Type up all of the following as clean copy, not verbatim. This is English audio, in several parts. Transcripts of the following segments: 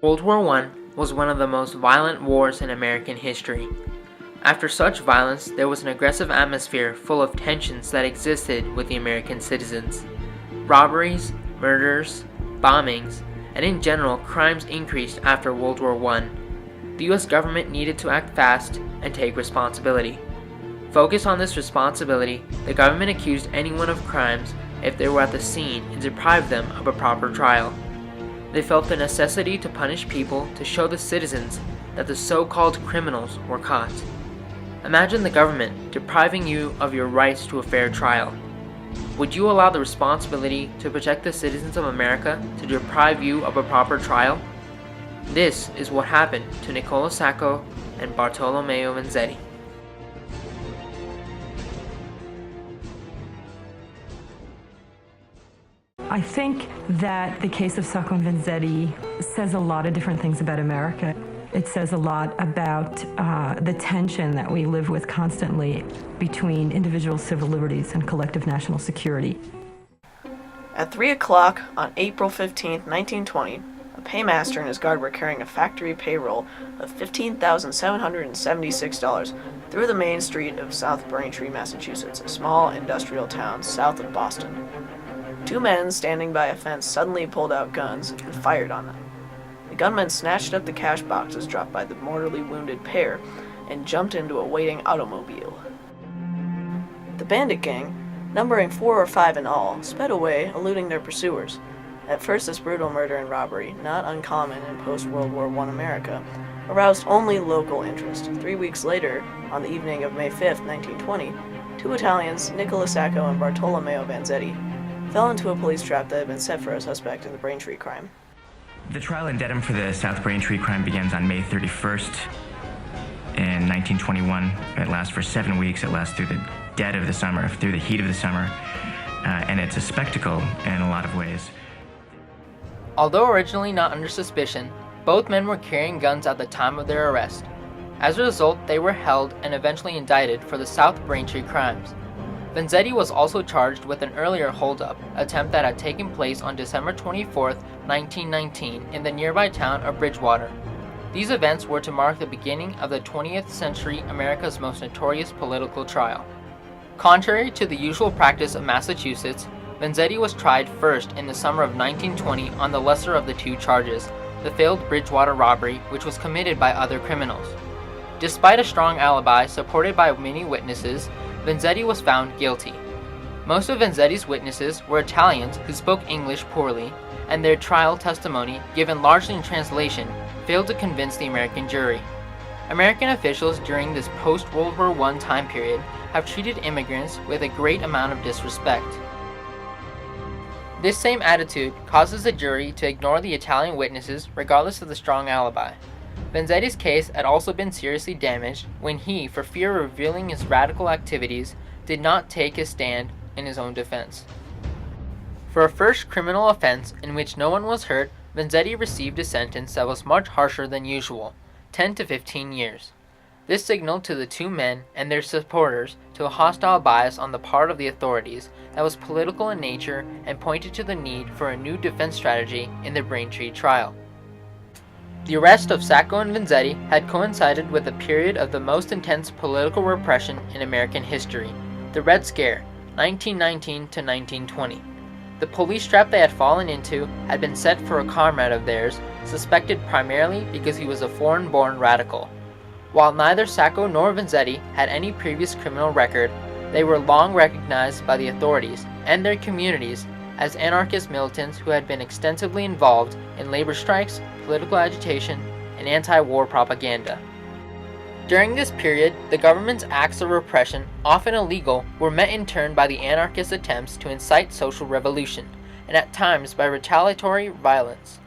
World War I was one of the most violent wars in American history. After such violence, there was an aggressive atmosphere full of tensions that existed with the American citizens. Robberies, murders, bombings, and in general, crimes increased after World War I. The US government needed to act fast and take responsibility. Focused on this responsibility, the government accused anyone of crimes if they were at the scene and deprived them of a proper trial. They felt the necessity to punish people to show the citizens that the so-called criminals were caught. Imagine the government depriving you of your rights to a fair trial. Would you allow the responsibility to protect the citizens of America to deprive you of a proper trial? This is what happened to Nicola Sacco and Bartolomeo Vanzetti. I think that the case of Sacco and Vanzetti says a lot of different things about America. It says a lot about the tension that we live with constantly between individual civil liberties and collective national security. At 3 o'clock on April 15, 1920, a paymaster and his guard were carrying a factory payroll of $15,776 through the main street of South Braintree, Massachusetts, a small industrial town south of Boston. Two men standing by a fence suddenly pulled out guns and fired on them. The gunmen snatched up the cash boxes dropped by the mortally wounded pair and jumped into a waiting automobile. The bandit gang, numbering 4 or 5 in all, sped away, eluding their pursuers. At first, this brutal murder and robbery, not uncommon in post-World War I America, aroused only local interest. 3 weeks later, on the evening of May 5, 1920, two Italians, Nicola Sacco and Bartolomeo Vanzetti, fell into a police trap that had been set for a suspect in the Braintree crime. The trial in Dedham for the South Braintree crime begins on May 31st in 1921. It lasts for 7 weeks. It lasts through the dead of the summer, through the heat of the summer, and it's a spectacle in a lot of ways. Although originally not under suspicion, both men were carrying guns at the time of their arrest. As a result, they were held and eventually indicted for the South Braintree crimes. Vanzetti was also charged with an earlier holdup attempt that had taken place on December 24, 1919 in the nearby town of Bridgewater. These events were to mark the beginning of the 20th century America's most notorious political trial. Contrary to the usual practice of Massachusetts, Vanzetti was tried first in the summer of 1920 on the lesser of the two charges, the failed Bridgewater robbery, which was committed by other criminals. Despite a strong alibi supported by many witnesses, Vanzetti was found guilty. Most of Vanzetti's witnesses were Italians who spoke English poorly, and their trial testimony, given largely in translation, failed to convince the American jury. American officials during this post-World War I time period have treated immigrants with a great amount of disrespect. This same attitude causes the jury to ignore the Italian witnesses regardless of the strong alibi. Vanzetti's case had also been seriously damaged when he, for fear of revealing his radical activities, did not take his stand in his own defense. For a first criminal offense in which no one was hurt, Vanzetti received a sentence that was much harsher than usual, 10 to 15 years. This signaled to the two men and their supporters to a hostile bias on the part of the authorities that was political in nature and pointed to the need for a new defense strategy in the Braintree trial. The arrest of Sacco and Vanzetti had coincided with a period of the most intense political repression in American history, the Red Scare, 1919 to 1920. The police trap they had fallen into had been set for a comrade of theirs, suspected primarily because he was a foreign-born radical. While neither Sacco nor Vanzetti had any previous criminal record, they were long recognized by the authorities and their communities as anarchist militants who had been extensively involved in labor strikes, political agitation, and anti-war propaganda. During this period, the government's acts of repression, often illegal, were met in turn by the anarchist attempts to incite social revolution, and at times by retaliatory violence.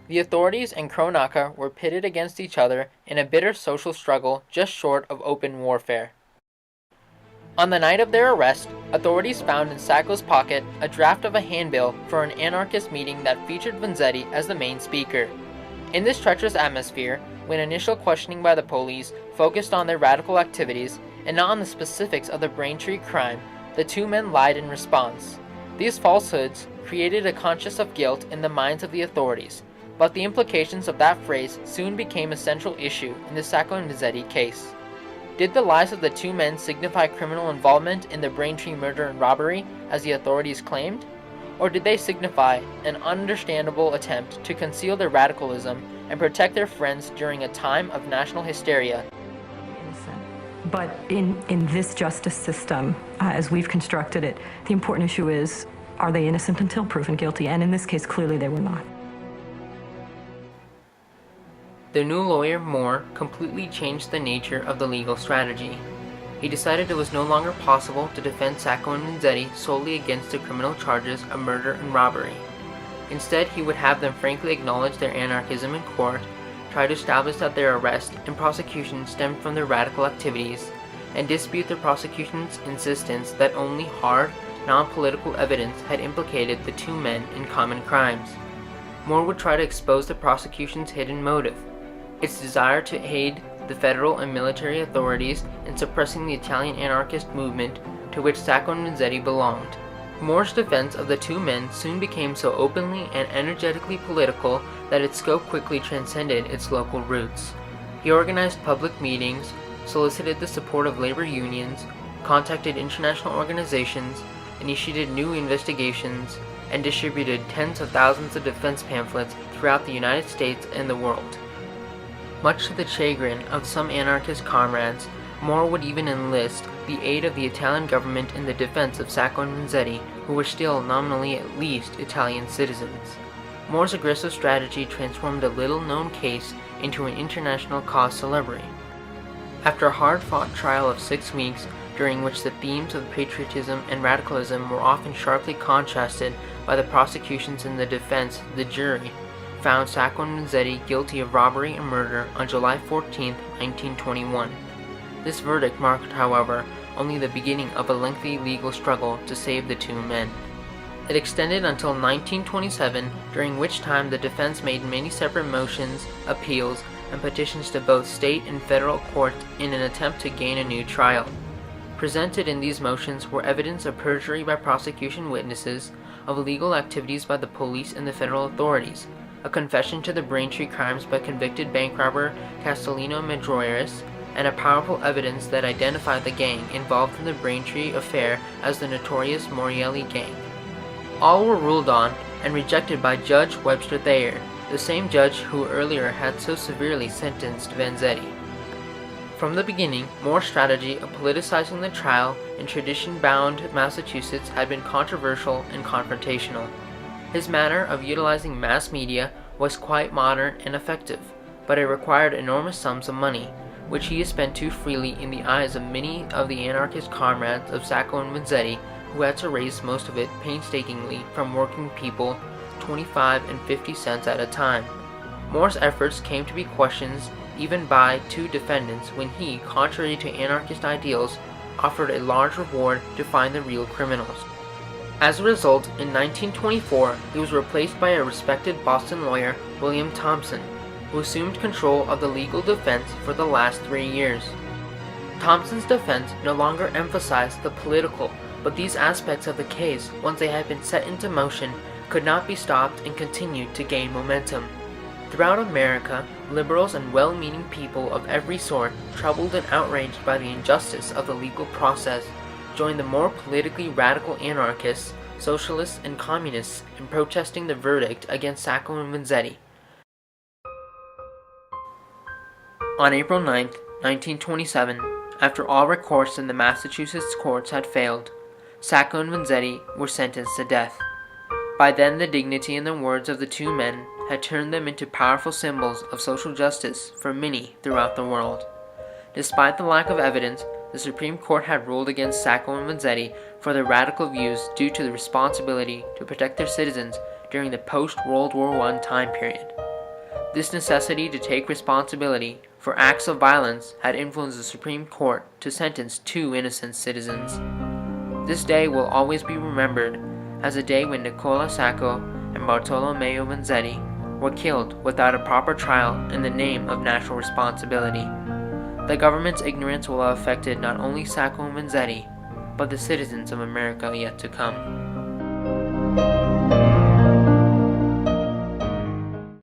The authorities and Kronacher were pitted against each other in a bitter social struggle just short of open warfare. On the night of their arrest, authorities found in Sacco's pocket a draft of a handbill for an anarchist meeting that featured Vanzetti as the main speaker. In this treacherous atmosphere, when initial questioning by the police focused on their radical activities and not on the specifics of the Braintree crime, the two men lied in response. These falsehoods created a conscience of guilt in the minds of the authorities. but the implications of that phrase soon became a central issue in the Sacco and Vanzetti case. Did the lives of the two men signify criminal involvement in the Braintree murder and robbery, as the authorities claimed? Or did they signify an understandable attempt to conceal their radicalism and protect their friends during a time of national hysteria? But in this justice system, as we've constructed it, the important issue is, are they innocent until proven guilty? And in this case, clearly they were not. The new lawyer, Moore, completely changed the nature of the legal strategy. He decided it was no longer possible to defend Sacco and Vanzetti solely against the criminal charges of murder and robbery. Instead, he would have them frankly acknowledge their anarchism in court, try to establish that their arrest and prosecution stemmed from their radical activities, and dispute the prosecution's insistence that only hard, non-political evidence had implicated the two men in common crimes. Moore would try to expose the prosecution's hidden motive, its desire to aid the federal and military authorities in suppressing the Italian anarchist movement to which Sacco and Vanzetti belonged. Moore's defense of the two men soon became so openly and energetically political that its scope quickly transcended its local roots. He organized public meetings, solicited the support of labor unions, contacted international organizations, initiated new investigations, and distributed tens of thousands of defense pamphlets throughout the United States and the world. Much to the chagrin of some anarchist comrades, Moore would even enlist the aid of the Italian government in the defense of Sacco and Vanzetti, who were still nominally at least Italian citizens. Moore's aggressive strategy transformed a little-known case into an international cause célèbre. After a hard-fought trial of 6 weeks, during which the themes of patriotism and radicalism were often sharply contrasted by the prosecutions and the defense, the jury found Sacco and Vanzetti guilty of robbery and murder on July 14, 1921. This verdict marked, however, only the beginning of a lengthy legal struggle to save the two men. It extended until 1927, during which time the defense made many separate motions, appeals, and petitions to both state and federal courts in an attempt to gain a new trial. Presented in these motions were evidence of perjury by prosecution witnesses, of illegal activities by the police and the federal authorities, a confession to the Braintree crimes by convicted bank robber Castellino Medroiris, and a powerful evidence that identified the gang involved in the Braintree affair as the notorious Morielli gang. All were ruled on and rejected by Judge Webster Thayer, the same judge who earlier had so severely sentenced Vanzetti. From the beginning, Moore's strategy of politicizing the trial in tradition-bound Massachusetts had been controversial and confrontational. His manner of utilizing mass media was quite modern and effective, but it required enormous sums of money, which he spent too freely in the eyes of many of the anarchist comrades of Sacco and Vanzetti, who had to raise most of it painstakingly from working people 25 and 50 cents at a time. Moore's efforts came to be questioned even by two defendants when he, contrary to anarchist ideals, offered a large reward to find the real criminals. As a result, in 1924, he was replaced by a respected Boston lawyer, William Thompson, who assumed control of the legal defense for the last 3 years. Thompson's defense no longer emphasized the political, but these aspects of the case, once they had been set into motion, could not be stopped and continued to gain momentum. Throughout America, liberals and well-meaning people of every sort, troubled and outraged by the injustice of the legal process, joined the more politically radical anarchists, socialists, and communists in protesting the verdict against Sacco and Vanzetti. On April 9, 1927, after all recourse in the Massachusetts courts had failed, Sacco and Vanzetti were sentenced to death. By then, the dignity and the words of the two men had turned them into powerful symbols of social justice for many throughout the world. Despite the lack of evidence, the Supreme Court had ruled against Sacco and Vanzetti for their radical views due to the responsibility to protect their citizens during the post-World War I time period. This necessity to take responsibility for acts of violence had influenced the Supreme Court to sentence 2 innocent citizens. This day will always be remembered as a day when Nicola Sacco and Bartolomeo Vanzetti were killed without a proper trial in the name of national responsibility. The government's ignorance will have affected not only Sacco and Vanzetti, but the citizens of America yet to come.